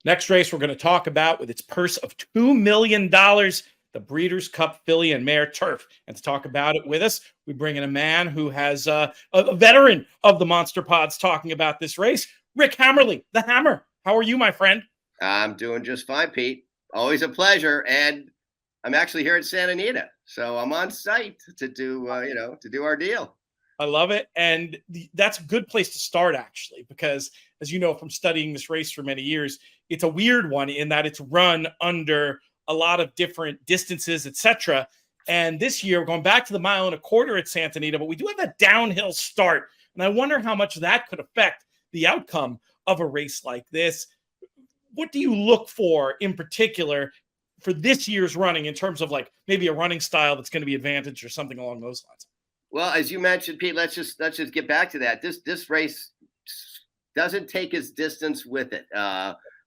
Next race we're going to talk about with its purse of $2 million, the Breeders' Cup Filly and Mare Turf. And to talk about it with us, we bring in a man who has a veteran of the Monster Pods talking about this race, Rick Hammerle, the Hammer. How are you, my friend? I'm doing just fine, Pete. Always a pleasure. And I'm actually here at Santa Anita, so I'm on site to do, to do our deal. I love it. And that's a good place to start, actually, because as you know, from studying this race for many years, it's a weird one in that it's run under a lot of different distances, etc. And this year, we're going back to the 1.25 miles at Santa Anita, but we do have a downhill start. And I wonder how much that could affect the outcome of a race like this. What do you look for in particular for this year's running in terms of like maybe a running style that's going to be advantaged or something along those lines? Well, as you mentioned, Pete, let's just get back to that. This race doesn't take its distance with it.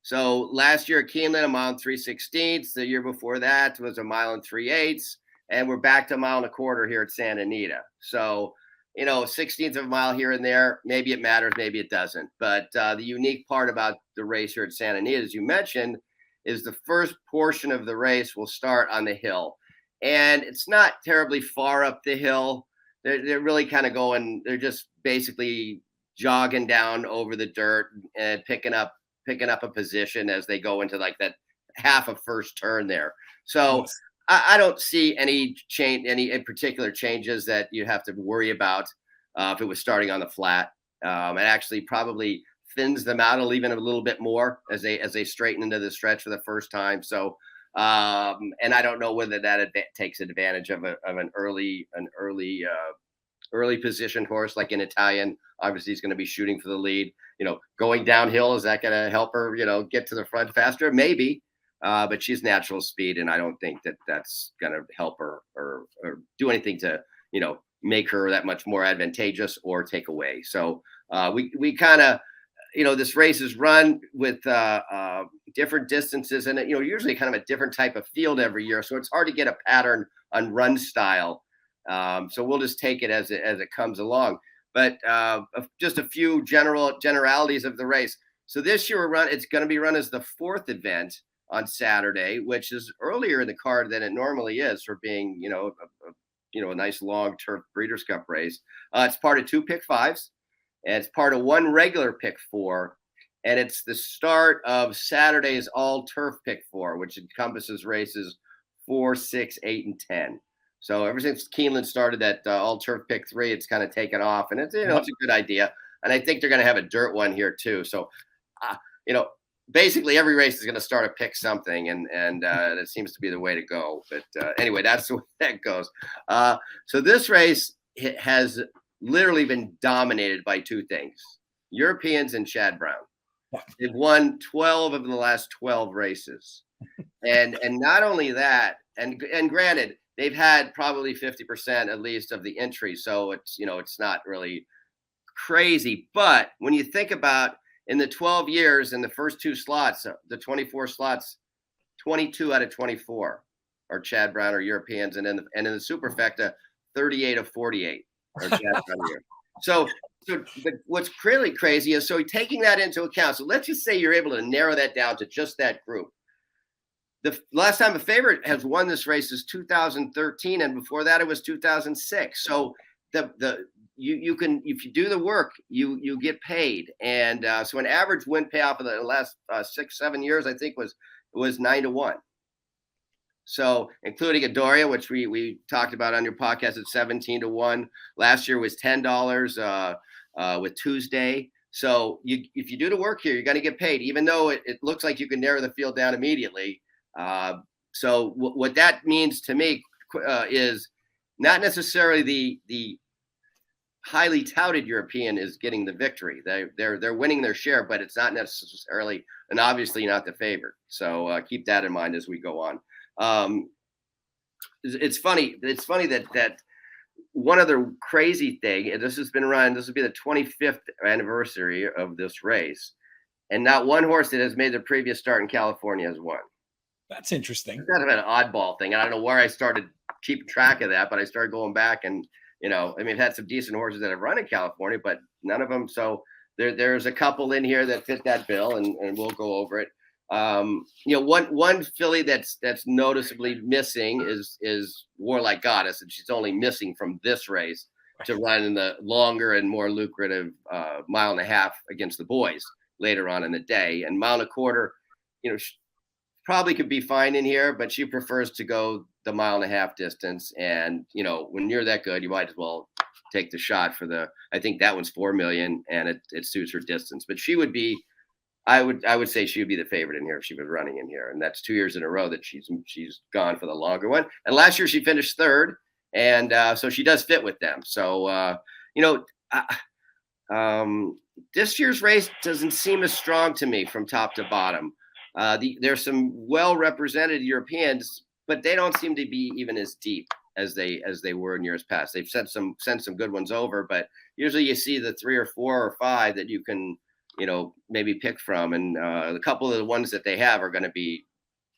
So last year at Keeneland, 1 mile and 3/16. The year before that was 1 mile and 3/8, and we're back to 1.25 miles here at Santa Anita. So, 1/16 of a mile here and there, maybe it matters, maybe it doesn't. But the unique part about the race here at Santa Anita, as you mentioned, is the first portion of the race will start on the hill, and it's not terribly far up the hill. They're really kind of going. They're just basically jogging down over the dirt and picking up a position as they go into like that half of first turn there. So yes. I don't see any particular changes that you have to worry about if it was starting on the flat. It actually probably thins them out even a little bit more as they straighten into the stretch for the first time. So and I don't know whether that takes advantage of an early positioned horse like an Italian. Obviously, he's going to be shooting for the lead. Going downhill, is that going to help her, get to the front faster? Maybe, but she's natural speed, and I don't think that's going to help her or do anything to, make her that much more advantageous or take away. So we kind of, this race is run with different distances and, usually kind of a different type of field every year. So it's hard to get a pattern on run style. So we'll just take it as it comes along. But just a few generalities of the race. So this year it's going to be run as the 4th event on Saturday, which is earlier in the card than it normally is for being, a nice long turf Breeders' Cup race. It's part of 2 pick 5s, and it's part of 1 regular pick 4, and it's the start of Saturday's all turf pick 4, which encompasses races 4, 6, 8, and 10. So ever since Keeneland started that all turf pick 3, it's kind of taken off, and it's it's a good idea. And I think they're going to have a dirt one here too. So, basically every race is going to start a pick something, and that seems to be the way to go. But anyway, that's the way that goes. So this race has literally been dominated by 2 things: Europeans and Chad Brown. They've won 12 of the last 12 races, and not only that, and granted, they've had probably 50% at least of the entry. So it's not really crazy. But when you think about in the 12 years in the first 2 slots, the 24 slots, 22 out of 24 are Chad Brown or Europeans. And in the superfecta, 38 of 48 are Chad Brown here. So what's really crazy is, so taking that into account, so let's just say you're able to narrow that down to just that group. The last time a favorite has won this race is 2013, and before that it was 2006. So you can, if you do the work, you get paid. And so an average win payoff of the last 6-7 years, I think was 9-1. So including Adoria, which we talked about on your podcast, at 17-1. Last year was $10 with Tuesday. So if you do the work here, you're going to get paid, even though it looks like you can narrow the field down immediately. So what that means to me is not necessarily the highly touted European is getting the victory. They're winning their share, but it's not necessarily, and obviously not the favorite. So keep that in mind as we go on. It's funny that one other crazy thing, and this has been run, this will be the 25th anniversary of this race, and not one horse that has made the previous start in California has won. That's interesting. It's kind of an oddball thing. I don't know where I started keeping track of that, but I started going back and, I've had some decent horses that have run in California, but none of them. So there's a couple in here that fit that bill, and we'll go over it. One filly that's noticeably missing is Warlike Goddess, and she's only missing from this race to run in the longer and more lucrative 1.5 miles against the boys later on in the day. And 1.25 miles, she probably could be fine in here, but she prefers to go the 1.5 mile distance. And when you're that good, you might as well take the shot for I think that one's 4 million, and it suits her distance. But she would be. I would say she would be the favorite in here if she was running in here, and that's 2 years in a row that she's gone for the longer one. And last year she finished third, and so she does fit with them. So this year's race doesn't seem as strong to me from top to bottom. There's some well represented Europeans, but they don't seem to be even as deep as they were in years past. They've sent some good ones over, but usually you see the 3 or 4 or 5 that you can maybe pick from. And a couple of the ones that they have are going to be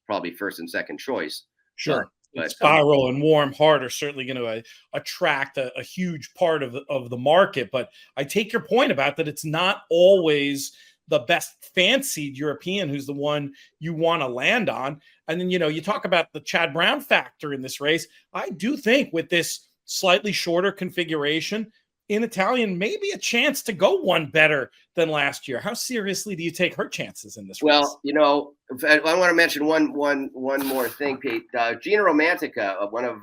probably first and second choice. Sure. But Spiral and Warm Heart are certainly going to attract a huge part of the market. But I take your point about that. It's not always the best fancied European who's the one you want to land on. And then, you talk about the Chad Brown factor in this race. I do think with this slightly shorter configuration, in Italian, maybe a chance to go one better than last year. How seriously do you take her chances in this race? Well, I want to mention one more thing, Pete. Gina Romantica, one of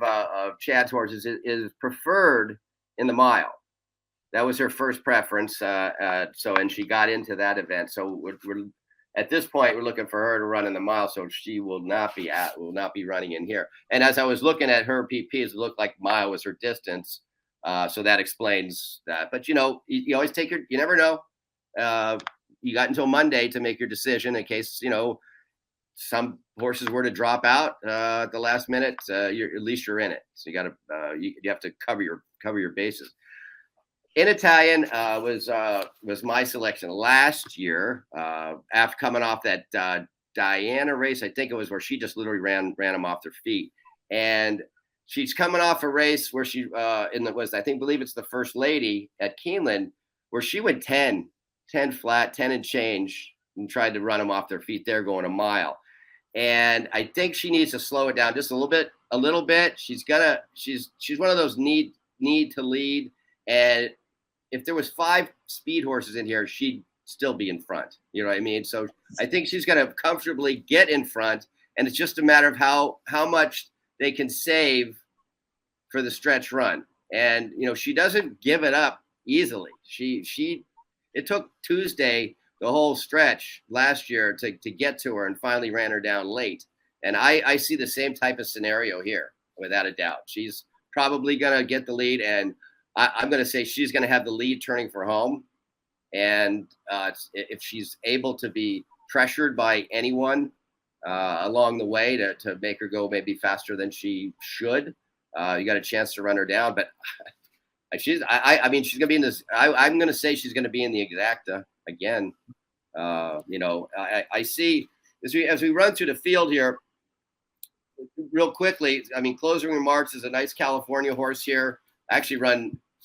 Chad's horses, is preferred in the mile. That was her first preference. And she got into that event. So we're at this point, we're looking for her to run in the mile. So she will not be running in here. And as I was looking at her PPs, it looked like mile was her distance. So that explains that. But, you always you never know. You got until Monday to make your decision in case, some horses were to drop out at the last minute. At least you're in it. So you have to cover your bases. In Italian was my selection last year after coming off that Diana race. I think it was where she just literally ran them off their feet. And she's coming off a race where she I believe it's the First Lady at Keeneland, where she went 10 flat, 10 and change, and tried to run them off their feet there going a mile. And I think she needs to slow it down just a little bit. She's one of those need to lead. And if there was 5 speed horses in here, she'd still be in front. You know what I mean? So I think she's going to comfortably get in front. And it's just a matter of how much they can save for the stretch run. And, she doesn't give it up easily. It took Tuesday, the whole stretch last year to get to her, and finally ran her down late. And I see the same type of scenario here, without a doubt. She's probably going to get the lead, and I'm going to say she's going to have the lead turning for home. And if she's able to be pressured by anyone along the way to make her go maybe faster than she should, you got a chance to run her down. But she's going to be in this. I'm going to say she's going to be in the exacta again. I see as we run through the field here real quickly. Closing Remarks is a nice California horse here. Actually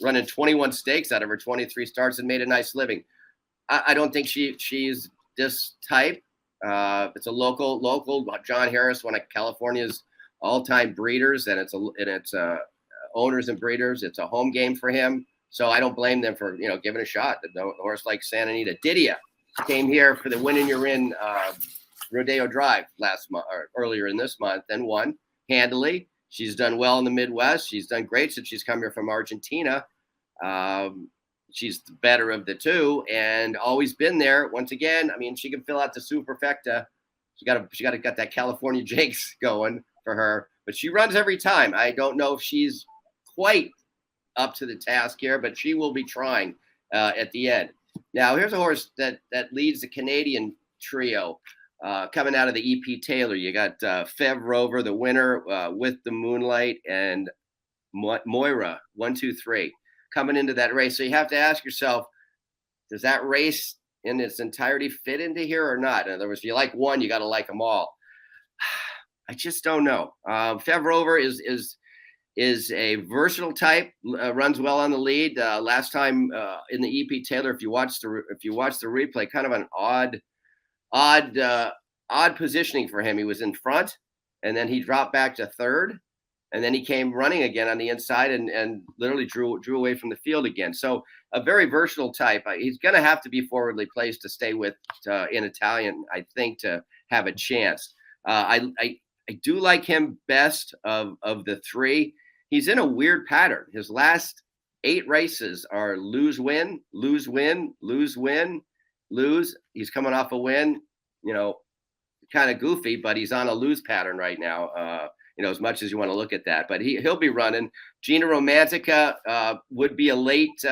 running 21 stakes out of her 23 starts and made a nice living. I don't think she's this type. It's a local. John Harris, one of California's all-time breeders, and it's owners and breeders. It's a home game for him, so I don't blame them for giving a shot. The horse like Santa Anita. Didia came here for the Win and You're In Rodeo Drive last month or earlier in this month, and won handily. She's done well in the Midwest. She's done great since she's come here from Argentina. She's the better of the two, and always been there. Once again, she can fill out the superfecta. She got that California Jakes going for her, but she runs every time. I don't know if she's quite up to the task here, but she will be trying at the end. Now, here's a horse that leads the Canadian trio coming out of the EP Taylor. You got Fev Rover, the winner, With the Moonlight, and Moira, 1, 2, 3. Coming into that race. So you have to ask yourself, does that race in its entirety fit into here or not? In other words, if you like one, you got to like them all. I just don't know. Fev Rover is a versatile type, runs well on the lead. Last time in the EP Taylor, if you watch the replay, kind of an odd odd positioning for him. He was in front, and then he dropped back to third, and then he came running again on the inside and literally drew away from the field again. So a very versatile type. He's going to have to be forwardly placed to stay with in Italian, I think, to have a chance. I do like him best of the three. He's in a weird pattern. His last 8 races are lose, win, lose, win, lose, win, lose. He's coming off a win, kind of goofy, but he's on a lose pattern right now. As much as you want to look at that, but he'll be running. Gina Romantica would be a late.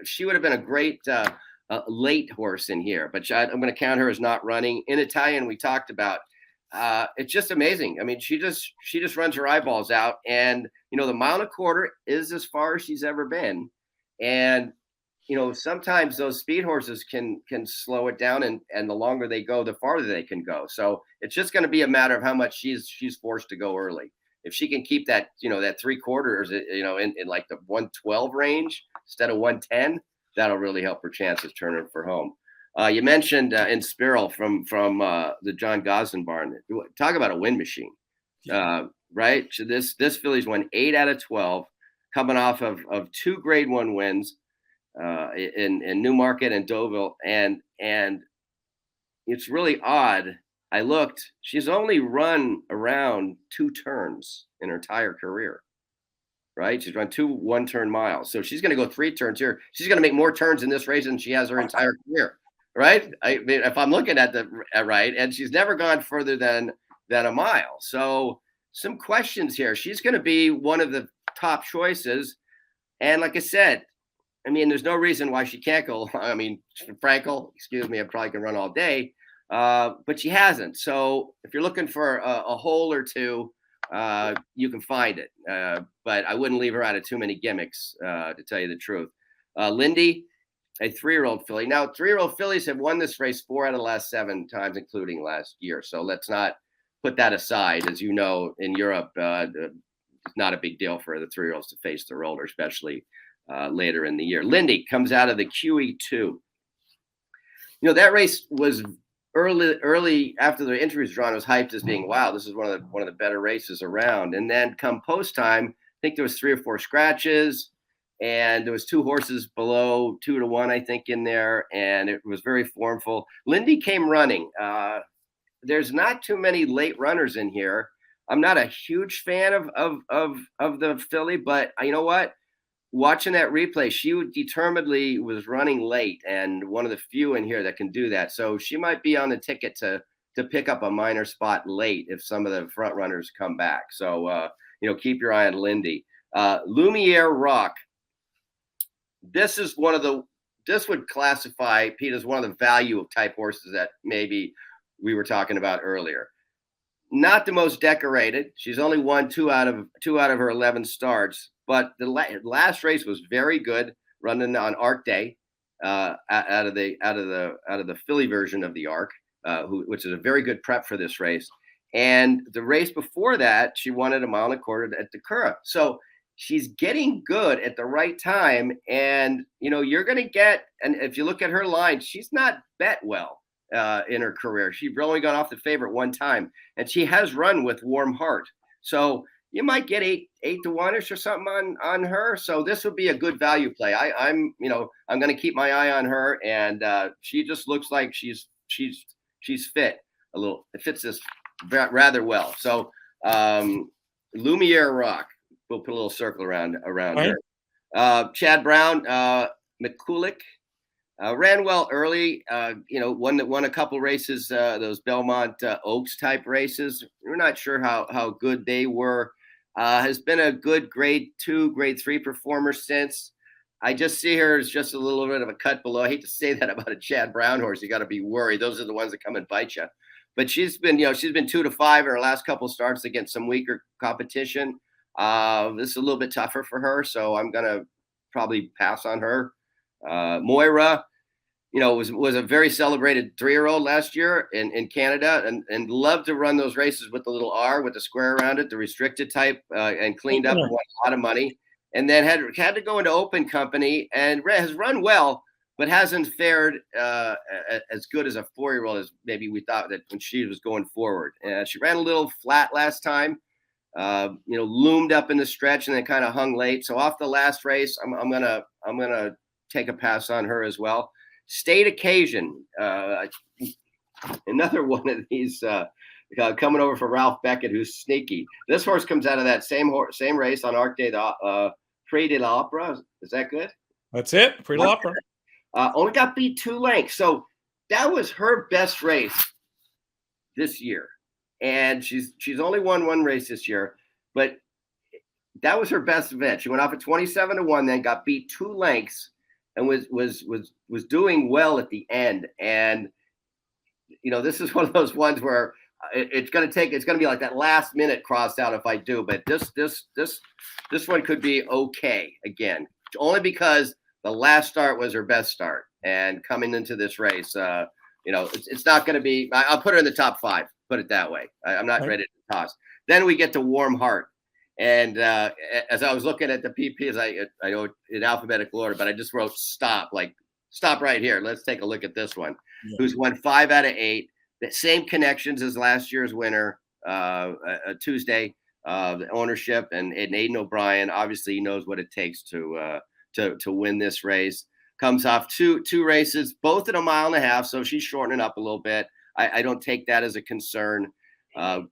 She would have been a great late horse in here, but I'm going to count her as not running. In Italian, we talked about. It's just amazing. I mean, she just runs her eyeballs out, and the mile and a quarter is as far as she's ever been, and sometimes those speed horses can slow it down, and the longer they go, the farther they can go. So it's just going to be a matter of how much she's forced to go early. If she can keep that, that 3/4, in like the 112 range instead of 110, that'll really help her chances turning for home. You mentioned Inspiral from the John Gosden barn. Talk about a win machine, right? So this filly's won 8 out of 12, coming off of 2 Grade 1 wins. In Newmarket and Deauville, and it's really odd. I looked; she's only run around 2 turns in her entire career. Right? She's run 2 one-turn miles, so she's going to go 3 turns here. She's going to make more turns in this race than she has her entire career. Right? I mean, if I'm looking at the right, and she's never gone further than a mile. So some questions here. She's going to be one of the top choices, and like I said. I mean, there's no reason why she can't go. I mean, Frankel, excuse me, I probably can run all day, but she hasn't. So if you're looking for a hole or two, you can find it. But I wouldn't leave her out of too many gimmicks, to tell you the truth. Lindy, a 3-year-old filly. Now, 3-year-old fillies have won this race 4 out of the last 7 times, including last year. So let's not put that aside. As you know, in Europe, it's not a big deal for the 3-year-olds to face the roller, especially later in the year. Lindy comes out of the QE2. That race was early after the entry was drawn, was hyped as being, wow, this is one of the better races around. And then come post time, I think there was 3 or 4 scratches, and there was 2 horses below 2 to 1, I think, in there, and it was very formful. Lindy came running. There's not too many late runners in here. I'm not a huge fan of the filly, but you know what? Watching that replay, she determinedly was running late, and one of the few in here that can do that. So she might be on the ticket to pick up a minor spot late if some of the front runners come back. So, keep your eye on Lindy. Lumiere Rock. This would classify, Pete, as one of the value type horses that maybe we were talking about earlier. Not the most decorated. She's only won 2 out of her 11 starts. But the last race was very good, running on Arc Day, out of the filly version of the Arc, which is a very good prep for this race. And the race before that, she won at a mile and a quarter at Dakura. So she's getting good at the right time, and you're going to get. And if you look at her line, she's not bet well in her career. She's only gone off the favorite 1 time, and she has run with Warm Heart. So you might get 8 to 1ish or something on her. So this would be a good value play. I'm going to keep my eye on her, and she just looks like she's fit a little. It fits this rather well. So Lumiere Rock, we'll put a little circle around right. her. Chad Brown, McCulloch, ran well early. Won a couple races, those Belmont Oaks type races. We're not sure how good they were. Has been a good grade 2, grade 3 performer since. I just see her as just a little bit of a cut below. I hate to say that about a Chad Brown horse. You got to be worried. Those are the ones that come and bite you. But she's been 2 to 5 in her last couple of starts against some weaker competition. This is a little bit tougher for her, so I'm gonna probably pass on her. Moira, was a very celebrated 3-year-old last year in Canada, and loved to run those races with the little R with the square around it, the restricted type, and cleaned up and won a lot of money. And then had to go into open company and has run well, but hasn't fared as good as a 4-year-old as maybe we thought that when she was going forward. She ran a little flat last time, loomed up in the stretch and then kind of hung late. So off the last race, I'm gonna take a pass on her as well. State Occasion, another one of these coming over for Ralph Beckett, who's sneaky. This horse comes out of that same race on Arc de Prix de l'Opera. Is that good? That's it. Prix de l'Opera. Only got beat 2 lengths. So that was her best race this year. And she's only won 1 race this year, but that was her best event. She went off at 27-1, then got beat 2 lengths and was doing well at the end. And this is one of those ones where it's going to be like that last minute crossed out if I do, but this one could be okay again, only because the last start was her best start. And coming into this race, it's not going to be, I'll put her in the top 5, put it that way. I'm not ready to toss. Then we get to Warm Heart. And as I was looking at the PPs, I know in alphabetical order, but I just wrote stop right here. Let's take a look at this one, who's won 5 out of 8. The same connections as last year's winner, Tuesday, the ownership and Aidan O'Brien. Obviously, he knows what it takes to win this race. Comes off two races, both at 1.5 miles, so she's shortening up a little bit. I don't take that as a concern.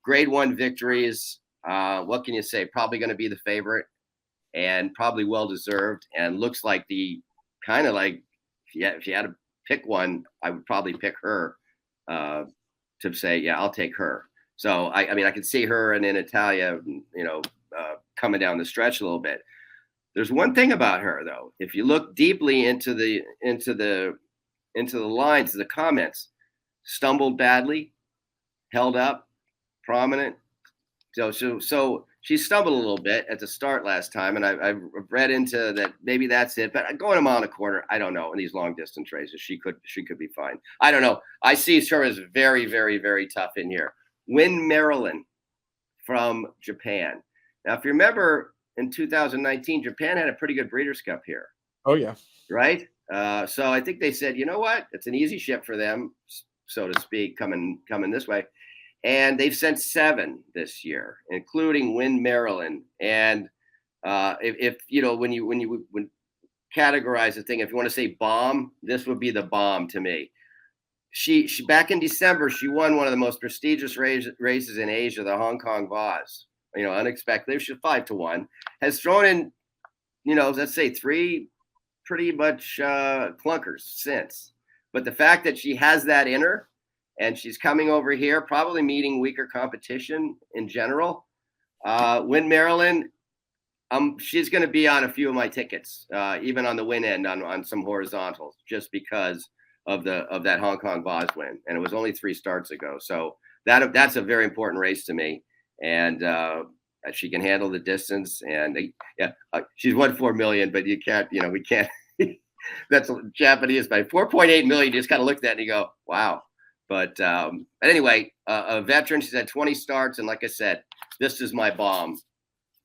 Grade 1 victories. What can you say? Probably going to be the favorite, and probably well deserved. And looks like if you had to pick one, I would probably pick her. To say, yeah, I'll take her. So I can see her and in Italia, coming down the stretch a little bit. There's one thing about her though. If you look deeply into the lines, the comments, stumbled badly, held up, prominent. So she stumbled a little bit at the start last time, and I've read into that. Maybe that's it. But going 1.25 miles, I don't know. In these long distance races, she could be fine. I don't know. I see her as very, very, very tough in here. Win Maryland from Japan. Now, if you remember, in 2019, Japan had a pretty good Breeders' Cup here. Oh yeah, right. So I think they said, you know what? It's an easy ship for them, so to speak, coming this way. And they've sent 7 this year, including Win Maryland. And if when you categorize the thing, if you want to say bomb, this would be the bomb to me. She back in December, she won one of the most prestigious races in Asia, the Hong Kong Vase. Unexpectedly, she's 5-1. Has thrown in, let's say 3 pretty much clunkers since. But the fact that she has that in her, and she's coming over here, probably meeting weaker competition in general. Win Maryland, she's going to be on a few of my tickets, even on the win end on some horizontals, just because of that Hong Kong Vase win, and it was only 3 starts ago. So that's a very important race to me, and she can handle the distance. And she's won $4 million, but you can't, we can't. That's Japanese by 4.8 million. You just kind of look at that and you go, wow. But anyway, a veteran. She's had 20 starts, and like I said, this is my bomb.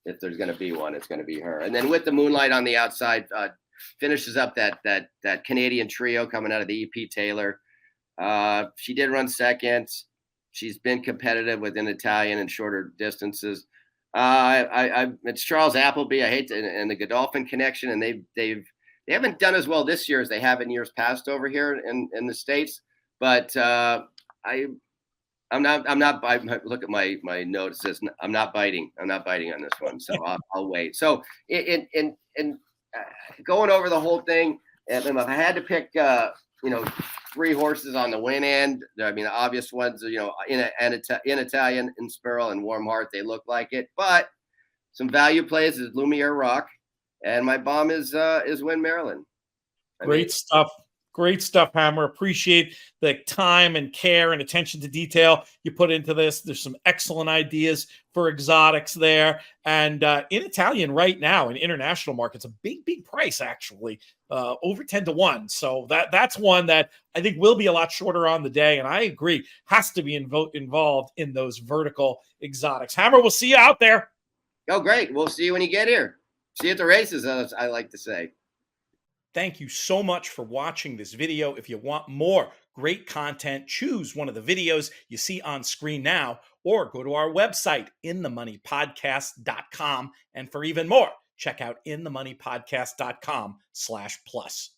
If there's going to be one, it's going to be her. And then with the Moonlight on the outside, finishes up that Canadian trio coming out of the EP Taylor. She did run second. She's been competitive within Italian and shorter distances. It's Charles Appleby. I hate and the Godolphin connection, and they haven't done as well this year as they have in years past over here in the States. But I'm not. Look at my note. It says I'm not biting. I'm not biting on this one. So I'll wait. So in going over the whole thing, if I had to pick, 3 horses on the win end, I mean, the obvious ones, in Italian, in Sparrow and Warm Heart, they look like it. But some value plays is Lumiere Rock, and my bomb is Win Maryland. Great stuff. Great stuff, Hammer. Appreciate the time and care and attention to detail you put into this. There's some excellent ideas for exotics there. And in Italian right now, in international markets, a big price, actually, over 10-1. So that's one that I think will be a lot shorter on the day. And I agree, has to be involved in those vertical exotics. Hammer, we'll see you out there. Oh, great. We'll see you when you get here. See you at the races, as I like to say. Thank you so much for watching this video. If you want more great content, choose one of the videos you see on screen now, or go to our website, inthemoneypodcast.com. And for even more, check out inthemoneypodcast.com/plus.